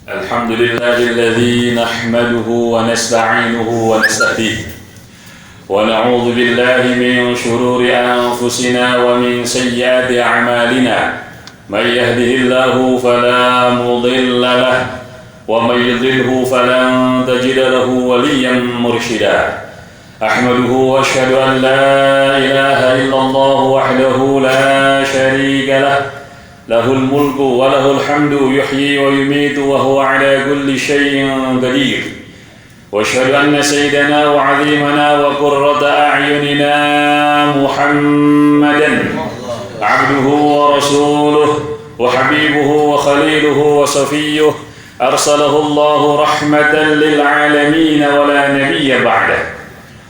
الحمد لله الذي نحمده ونستعينه ونستهديه ونعوذ بالله من شرور أنفسنا ومن سيئات أعمالنا من يهده الله فلا مضل له ومن يضلله فلن تجد له وليا مرشدا أحمده وأشهد أن لا إله إلا الله وحده لا شريك له الملك وله الحمد يحيي ويميت وهو على كل شيء قدير وأشهد أن سيدنا وعظيمنا وقرة أعيننا محمدا عبده ورسوله وحبيبه وخليله وصفيه أرسله الله رحمة للعالمين ولا نبي بعده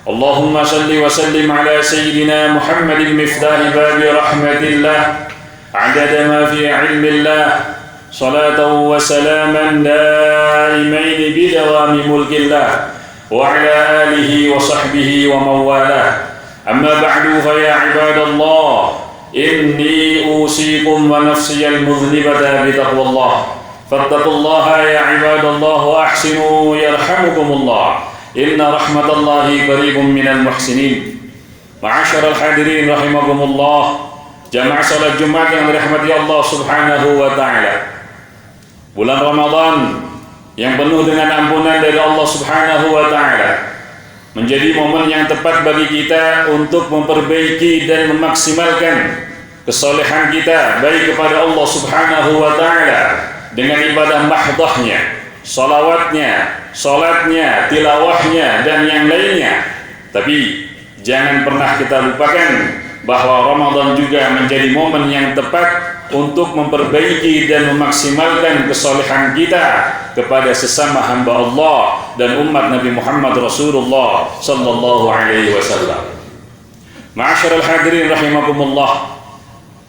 اللهم صل وسلم على سيدنا محمد مفتاح باب رحمة الله عدد ما في علم الله صلاة وسلاما دائمين بدوام ملك الله وعلى آله وصحبه ومن والاه أما بعد فيا عباد الله إني أوصيكم ونفسي المذنبة بتقوى الله فاتقوا الله يا عباد الله وأحسنوا يرحمكم الله إن رحمة الله قريب من المحسنين معاشر الحاضرين رحمكم الله jamaah salat Jumat yang dirahmati Allah Subhanahu wa taala. Bulan Ramadan yang penuh dengan ampunan dari Allah Subhanahu wa taala menjadi momen yang tepat bagi kita untuk memperbaiki dan memaksimalkan kesolehan kita baik kepada Allah Subhanahu wa taala dengan ibadah mahdhahnya, salawatnya, salatnya, tilawahnya dan yang lainnya. Tapi jangan pernah kita lupakan bahwa Ramadan juga menjadi momen yang tepat untuk memperbaiki dan memaksimalkan kesolehan kita kepada sesama hamba Allah dan umat Nabi Muhammad Rasulullah sallallahu alaihi wasallam. Ma'asyiral hadirin rahimakumullah,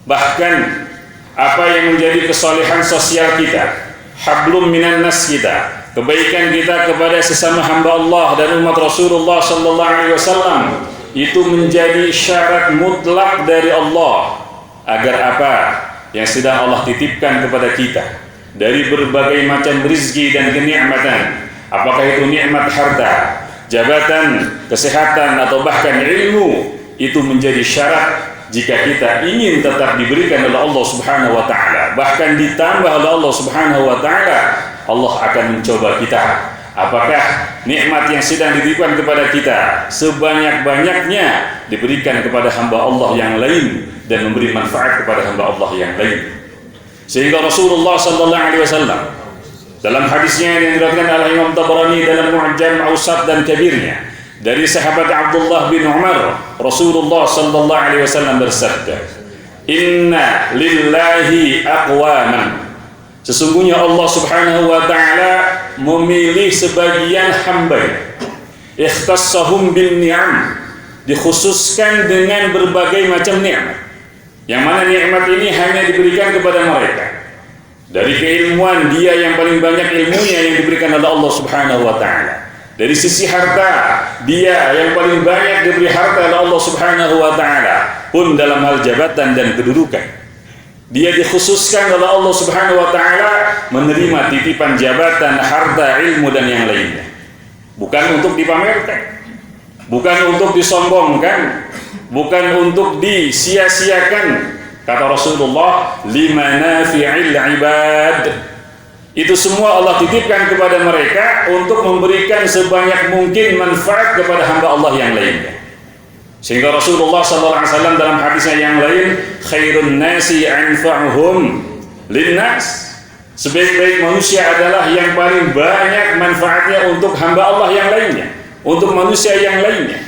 bahkan apa yang menjadi kesolehan sosial kita, hablum minan nas kita, kebaikan kita kepada sesama hamba Allah dan umat Rasulullah sallallahu alaihi wasallam itu menjadi syarat mutlak dari Allah agar apa yang sedang Allah titipkan kepada kita dari berbagai macam rizki dan kenikmatan, apakah itu nikmat harta, jabatan, kesehatan atau bahkan ilmu, itu menjadi syarat jika kita ingin tetap diberikan oleh Allah Subhanahu wa taala, bahkan ditambah oleh Allah Subhanahu wa taala. Allah akan mencoba kita apakah nikmat yang sedang dititipkan kepada kita sebanyak-banyaknya diberikan kepada hamba Allah yang lain dan memberi manfaat kepada hamba Allah yang lain. Sehingga Rasulullah sallallahu alaihi wasallam dalam hadisnya yang diriwayatkan oleh Imam Tabrani dalam Mu'jam Awsat dan Kabirnya dari sahabat Abdullah bin Umar, Rasulullah sallallahu alaihi wasallam bersabda, "Inna lillahi aqwaman." Sesungguhnya Allah Subhanahu wa taala memilih sebagian hamba, ikhtassahum bin ni'am, dikhususkan dengan berbagai macam nikmat. Yang mana nikmat ini hanya diberikan kepada mereka. Dari keilmuan, dia yang paling banyak ilmunya yang diberikan oleh Allah Subhanahu wa taala. Dari sisi harta, dia yang paling banyak diberi harta oleh Allah Subhanahu wa taala, pun dalam hal jabatan dan kedudukan. Dia dikhususkan oleh Allah Subhanahu wa taala menerima titipan jabatan, harta, ilmu dan yang lainnya. Bukan untuk dipamerkan, bukan untuk disombongkan, bukan untuk disia-siakan. Kata Rasulullah, limanafi'il ibad. Itu semua Allah titipkan kepada mereka untuk memberikan sebanyak mungkin manfaat kepada hamba Allah yang lainnya. Sehingga Rasulullah SAW dalam hadisnya yang lain, khairun nasi anfa'uhum linnas, sebaik-baik manusia adalah yang paling banyak manfaatnya untuk hamba Allah yang lainnya, untuk manusia yang lainnya.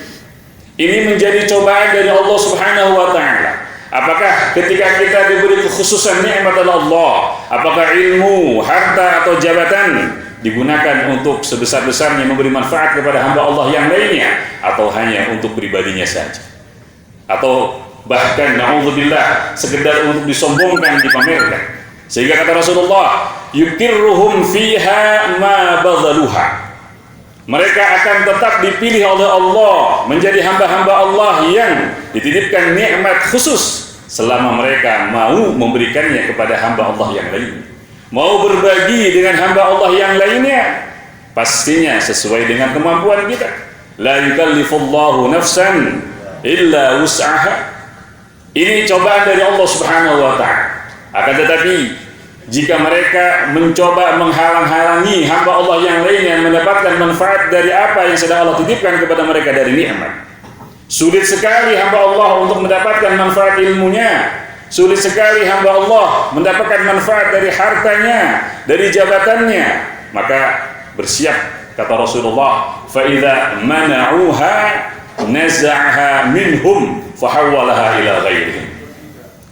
Ini menjadi cobaan dari Allah Subhanahu wa taala. Apakah ketika kita diberi kekhususan nikmat oleh Allah, apakah ilmu, harta atau jabatan digunakan untuk sebesar-besarnya memberi manfaat kepada hamba Allah yang lainnya, atau hanya untuk pribadinya saja, atau bahkan na'udzubillah sekedar untuk disombongkan, dipamerkan. Sehingga kata Rasulullah, yukirruhum fiha ma badhaluha, mereka akan tetap dipilih oleh Allah menjadi hamba-hamba Allah yang dititipkan nikmat khusus selama mereka mau memberikannya kepada hamba Allah yang lain, mau berbagi dengan hamba Allah yang lainnya, pastinya sesuai dengan kemampuan kita. La yukallifullahu nafsan illa wus'aha. Ini cobaan dari Allah Subhanahu wa ta'ala. Akan tetapi jika mereka mencoba menghalang-halangi hamba Allah yang lainnya mendapatkan manfaat dari apa yang sedang Allah titipkan kepada mereka dari nikmat, sulit sekali hamba Allah untuk mendapatkan manfaat ilmunya, sulit sekali hamba Allah mendapatkan manfaat dari hartanya, dari jabatannya, maka bersiap, kata Rasulullah, fa idza mana'uha naza'aha minhum fahawwalaha ila ghairihim.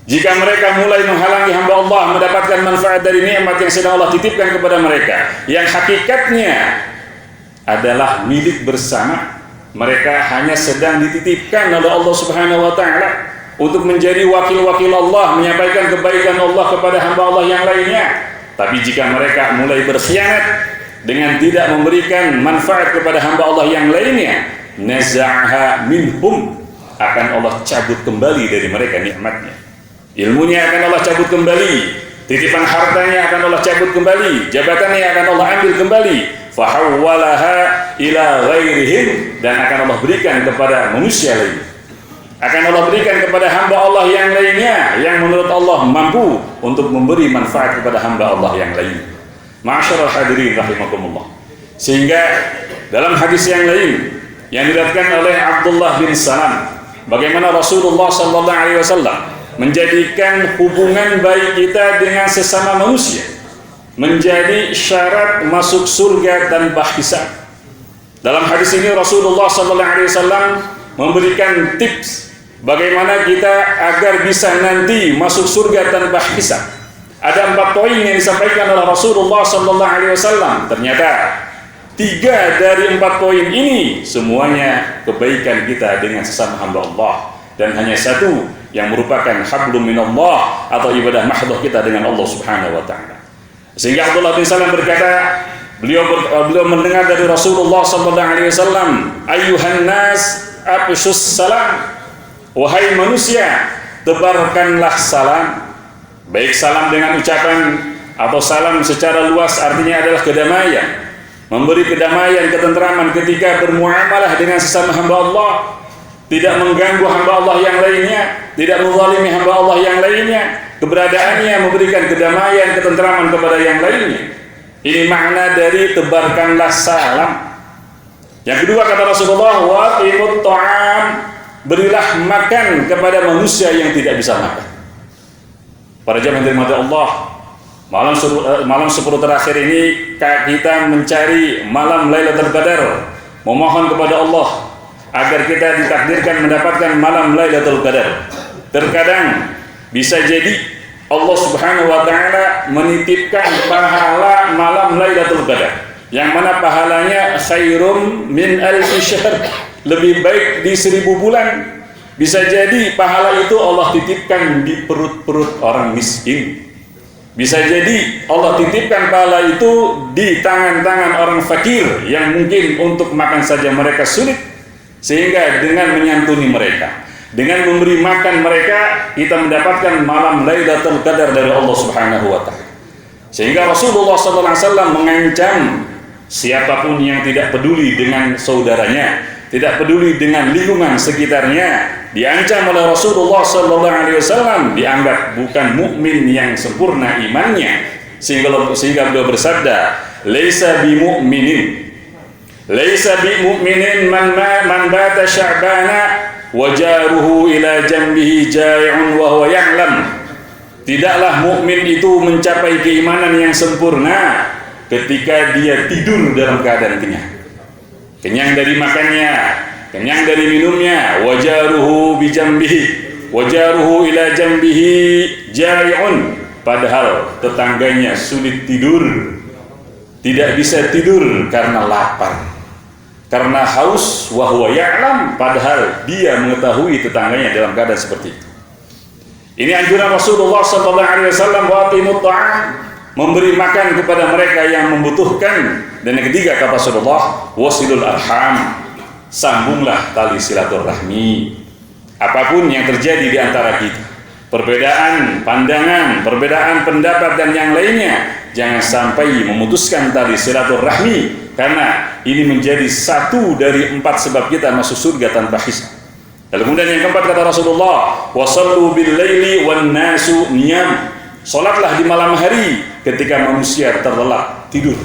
Jika mereka mulai menghalangi hamba Allah mendapatkan manfaat dari nikmat yang sedang Allah titipkan kepada mereka, yang hakikatnya adalah milik bersama, mereka hanya sedang dititipkan oleh Allah Subhanahu wa ta'ala untuk menjadi wakil-wakil Allah, menyampaikan kebaikan Allah kepada hamba Allah yang lainnya. Tapi jika mereka mulai berkhianat dengan tidak memberikan manfaat kepada hamba Allah yang lainnya, naza'aha minhum, akan Allah cabut kembali dari mereka nikmatnya. Ilmunya akan Allah cabut kembali, titipan hartanya akan Allah cabut kembali, jabatannya akan Allah ambil kembali, fahawwalaha ila ghairihim, dan akan Allah berikan kepada manusia lain, akan Allah berikan kepada hamba Allah yang lainnya yang menurut Allah mampu untuk memberi manfaat kepada hamba Allah yang lain. Ma'asyiral hadirin rahimakumullah. Sehingga dalam hadis yang lain yang diriwayatkan oleh Abdullah bin Salam, bagaimana Rasulullah sallallahu alaihi wasallam menjadikan hubungan baik kita dengan sesama manusia menjadi syarat masuk surga tanpa hisab. Dalam hadis ini Rasulullah SAW memberikan tips bagaimana kita agar bisa nanti masuk surga tanpa hisab. Ada 4 poin yang disampaikan oleh Rasulullah SAW. Ternyata 3 dari 4 poin ini semuanya kebaikan kita dengan sesama hamba Allah, dan hanya 1 yang merupakan hablum minallah atau ibadah mahdhah kita dengan Allah Subhanahu wa ta'ala. Sehingga Abdullah bin Salam berkata, beliau mendengar dari Rasulullah sallallahu alaihi wasallam, ayyuhan nas afshus salam, wahai manusia, tebarkanlah salam. Baik salam dengan ucapan atau salam secara luas artinya adalah kedamaian, memberi kedamaian, ketentraman ketika bermuamalah dengan sesama hamba Allah, tidak mengganggu hamba Allah yang lainnya, tidak menzalimi hamba Allah yang lainnya, keberadaannya memberikan kedamaian, ketentraman kepada yang lainnya. Ini makna dari tebarkanlah salam. Yang kedua, kata Rasulullah, wa'imut ta'am, berilah makan kepada manusia yang tidak bisa makan. Para jamaah yang dirahmati Allah, malam 10 terakhir ini kita mencari malam Lailatul Qadar, memohon kepada Allah agar kita ditakdirkan mendapatkan malam Lailatul Qadar. Terkadang bisa jadi Allah Subhanahu wa ta'ala menitipkan pahala malam Lailatul Qadar, yang mana pahalanya khairum min alfi syahr, lebih baik di 1000 bulan. Bisa jadi pahala itu Allah titipkan di perut-perut orang miskin. Bisa jadi Allah titipkan pahala itu di tangan-tangan orang fakir yang mungkin untuk makan saja mereka sulit. Sehingga dengan menyantuni mereka, dengan memberi makan mereka, kita mendapatkan malam Lailatul Qadar dari Allah Subhanahu wa ta'ala. Sehingga Rasulullah SAW mengancam siapapun yang tidak peduli dengan saudaranya, tidak peduli dengan lingkungan sekitarnya, diancam oleh Rasulullah SAW, dianggap bukan mukmin yang sempurna imannya. Sehingga beliau bersabda, laisa bimu'minin, laisa bimu'minin man bata sya'bana wa jaruhu ila jambihi jai'un wa huwa ya'lam. Tidaklah mukmin itu mencapai keimanan yang sempurna ketika dia tidur dalam keadaan kenyang. Kenyang dari makannya, kenyang dari minumnya, wa jaruhu bi jambihi, wa jaruhu ila jambihi jai'un, padahal tetangganya sulit tidur, tidak bisa tidur karena lapar, karena haus, wa huwa ya'lam, padahal dia mengetahui tetangganya dalam keadaan seperti itu. Ini anjuran Rasulullah SAW, wa'timut ta'am, memberi makan kepada mereka yang membutuhkan. Dan yang ketiga, kata Rasulullah, wasilul arham, sambunglah tali silaturahmi. Apapun yang terjadi di antara kita, perbedaan pandangan, perbedaan pendapat dan yang lainnya, jangan sampai memutuskan tali silaturahmi, karena ini menjadi satu dari 4 sebab kita masuk surga tanpa hisab. Lalu kemudian yang keempat kata Rasulullah, wasallu bil laili wan nasu niyam. Salatlah di malam hari ketika manusia terlelap tidur.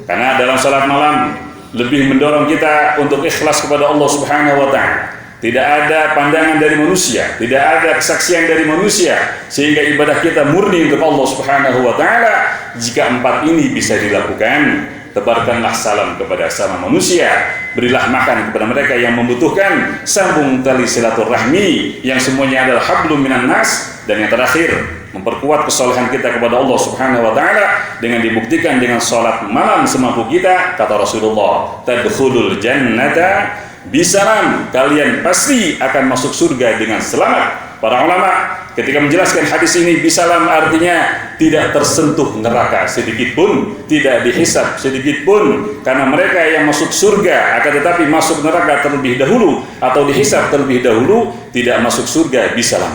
Karena dalam salat malam lebih mendorong kita untuk ikhlas kepada Allah Subhanahu wa taala. Tidak ada pandangan dari manusia, tidak ada kesaksian dari manusia, sehingga ibadah kita murni untuk Allah Subhanahu wa taala. Jika 4 ini bisa dilakukan, tebarkanlah salam kepada sama manusia, berilah makan kepada mereka yang membutuhkan, sambung tali silaturahmi yang semuanya adalah hablum minan nas, dan yang terakhir, memperkuat kesolehan kita kepada Allah Subhanahu wa taala dengan dibuktikan dengan salat malam semampu kita. Kata Rasulullah, tadkhulul jannata bisalam, kalian pasti akan masuk surga dengan selamat. Para ulama ketika menjelaskan hadis ini, bisalam artinya tidak tersentuh neraka sedikit pun, tidak dihisab sedikit pun, karena mereka yang masuk surga akan tetapi masuk neraka terlebih dahulu atau dihisab terlebih dahulu, tidak masuk surga bisalam.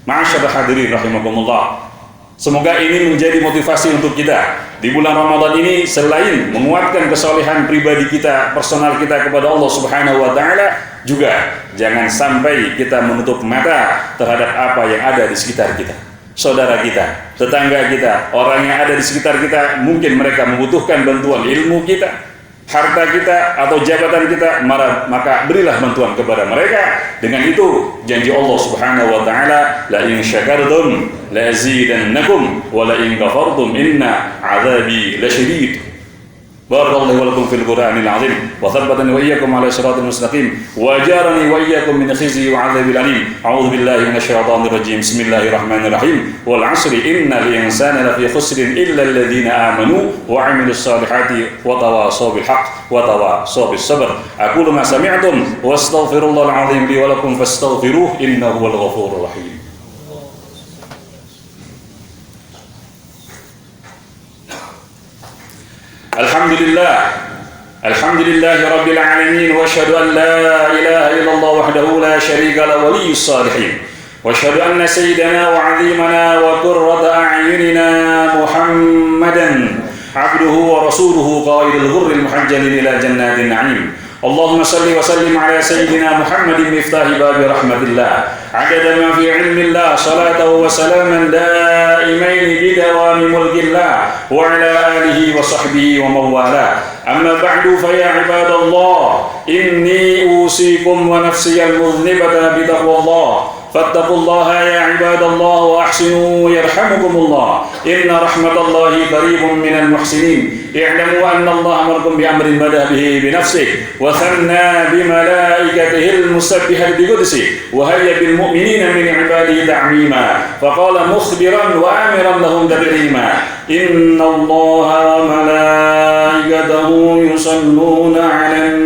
Ma'asyiral hadirin rahimakumullah, semoga ini menjadi motivasi untuk kita di bulan Ramadan ini. Selain menguatkan kesolehan pribadi kita, personal kita kepada Allah Subhanahu wa taala, juga jangan sampai kita menutup mata terhadap apa yang ada di sekitar kita. Saudara kita, tetangga kita, orang yang ada di sekitar kita, mungkin mereka membutuhkan bantuan ilmu kita, harta kita atau jabatan kita, maka berilah bantuan kepada mereka. Dengan itu janji Allah Subhanahu wa taala, la in syakartum la azidannakum wa la in kafartum inna 'adzabi lasyadid. Barakallahu wa lakum fil Qur'anil 'azim wa thabbatani wa iyyakum 'ala siratal mustaqim wa jarani wa iyyakum min khizyi wa 'adzabil alim. A'udzu billahi minasy syaithanir rajim. Bismillahirrahmanirrahim. Wal 'asri innal insana lafi khusrin illa alladziina aamanu wa 'amilus shalihati wa tawashaw bil haqq wa tawashaw bis sabr. Aqulu ma sami'tum wa astaghfirullahal 'azim li wa lakum fastaghfiruhu innahu huwal ghafurur rahim. Alhamdulillahi rabbil alamin, wa asyhadu an la ilaha illallah wahdahu la syarika lahu waliyyus salihin, wa asyhadu anna sayyidana wa 'azimana wa qurrata a'yunina Muhammadan abduhu wa rasuluhu qaidul ghurril muhajjalin ila jannatin na'im. Allahumma salli wa sallim ala sayyidina Muhammadin miftahi babi rahmatillah, adada ma fi ilmillah, salatan wa salaman daimain bidawami mulkillah, wa ala alihi wa sahbihi wa mawala. Amma ba'du, fa ya ibadallah, inni usikum wa nafsiyal mudhnibata bitaqwallah. Fattaqullaha ya ibadallah wa ahsinu yarhamukumullah. Inna rahmatallahi qaribun minal muhsinin. I'lamu anna Allah amarakum bi amrin bada bihi bi nafsihi wa thanna bi malaikatihi al-musabbihati bi qudsihi wa hayya bil mu'minina min ibadihi ta'mima. Faqala mukhbiran wa amiran lahum takrima. Inna Allaha wa malaikatahu yusalluna 'alan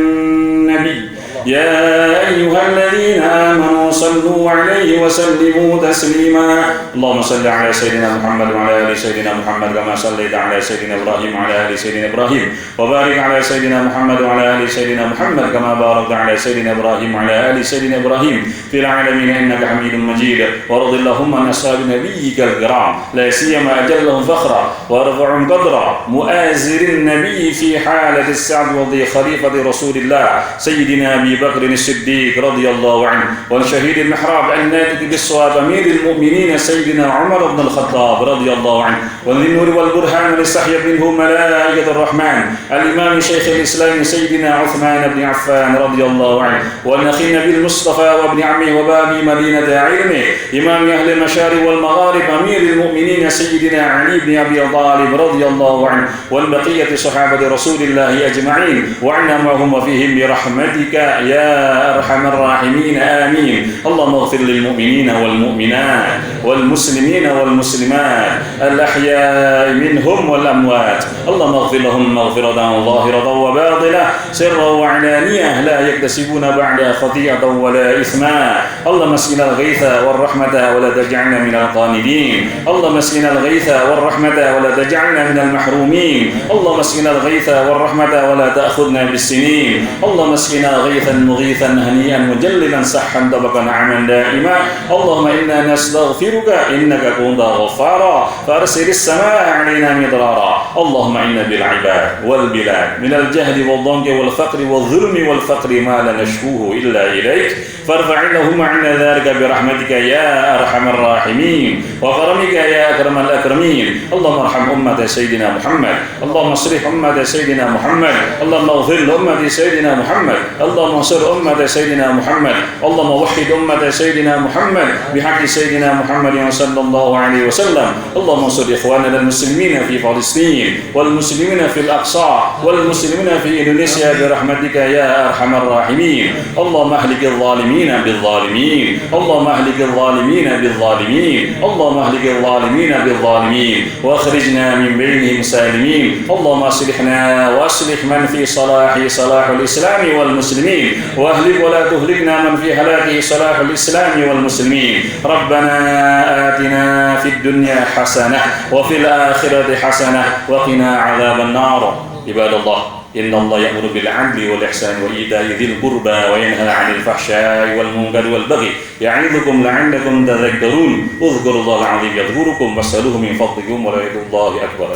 nabi. يا أيها الذين آمنوا صلوا عليه وسلموا تسليما. اللهم صل على سيدنا محمد وعلى آل سيدنا محمد كما صليت على سيدنا إبراهيم وعلى آل سيدنا إبراهيم وبارك على سيدنا محمد وعلى آل سيدنا محمد كما باركت على سيدنا إبراهيم وعلى آل سيدنا إبراهيم في العالمين إنك حميد مجيد. وارض اللهم عن أصحاب نبيك الكرام لا سيما أجلهم فخرا وارفعهم قدرا مؤازر النبي في حالة السعد وضي خليفة رسول الله سيدنا أبي بكر الصديق رضي الله عنه، والشهيد المحراب الناطق بالصواب أمير المؤمنين سيدنا عمر بن الخطاب رضي الله عنه، وذي النور والبرهان ليستحي منه ملائكة الرحمن الإمام شيخ الإسلام سيدنا عثمان بن عفان رضي الله عنه، والنخي النبي المصطفى وابن عمه وباب مدينة علمه إمام أهل المشارق والمغارب أمير المؤمنين سيدنا علي بن أبي طالب رضي الله عنه، والبقية صحابة رسول الله أجمعين، وعنا معهم وفيهم برحمتك يا أرحم الراحمين آمين. اللهم اغفر للمؤمنين والمؤمنات والمسلمين والمسلمات الأحياء منهم والأموات. اللهم اغفر لهم مغفرة ظاهرة وباطنة سرا وعلانية لا يكتسبون بعدها خطيئة ولا إثما. اللهم اسقنا الغيث والرحمة ولا تجعلنا من القانطين. اللهم اسقنا الغيث والرحمة ولا تجعلنا من المحرومين. اللهم اسقنا الغيث والرحمة ولا تأخذنا بالسنين. اللهم اسقنا غيثا مغيثا هنيئا مجللا صحا طبقا نعما دائما. اللهم إنا نستغفرك إنك كنت غفارا فأرسل السماء علينا مدرارا. اللهم إنا بالعباد والبلاد من الجهل والضنك والفقر والظلم والفقر ما لا نشكوه إلا إليك فارفع اللهم عنا ذلك برحمتك يا أرحم الراحمين وكرمك يا أكرم الأكرمين. اللهم ارحم أمة سيدنا محمد. اللهم اصلح أمة سيدنا محمد. اللهم اغفر لأمة سيدنا محمد. اللهم انصر أمة سيدنا محمد. اللهم وحد أمة سيدنا محمد بحق سيدنا محمد صلى الله عليه وسلم. اللهم انصر إخواننا المسلمين في فلسطين والمسلمين في الأقصى والمسلمين في إندونيسيا برحمتك يا أرحم الراحمين. اللهم اهلك الظالمين بالظالمين. اللهم اهلك الظالمين بالظالمين. اللهم اهلك الظالمين بالظالمين واخرجنا من بينهم سالمين. اللهم اصلحنا واصلح من في صلاحه صلاح الإسلام والمسلمين واهلك ولا تهلكنا من في هلاكه صلاح الإسلام والمسلمين. ربنا آتنا في الدنيا حسنة وفي الآخرة حسنة وقنا عذاب النار. عباد الله إن الله يأمر بالعدل والإحسان وإيتاء ذي القربى وينهى عن الفحشاء والمنكر والبغي يعظكم لعلكم تذكرون. اذكروا الله العظيم يذكركم واسألوه من فضلكم ولذكر الله أكبر.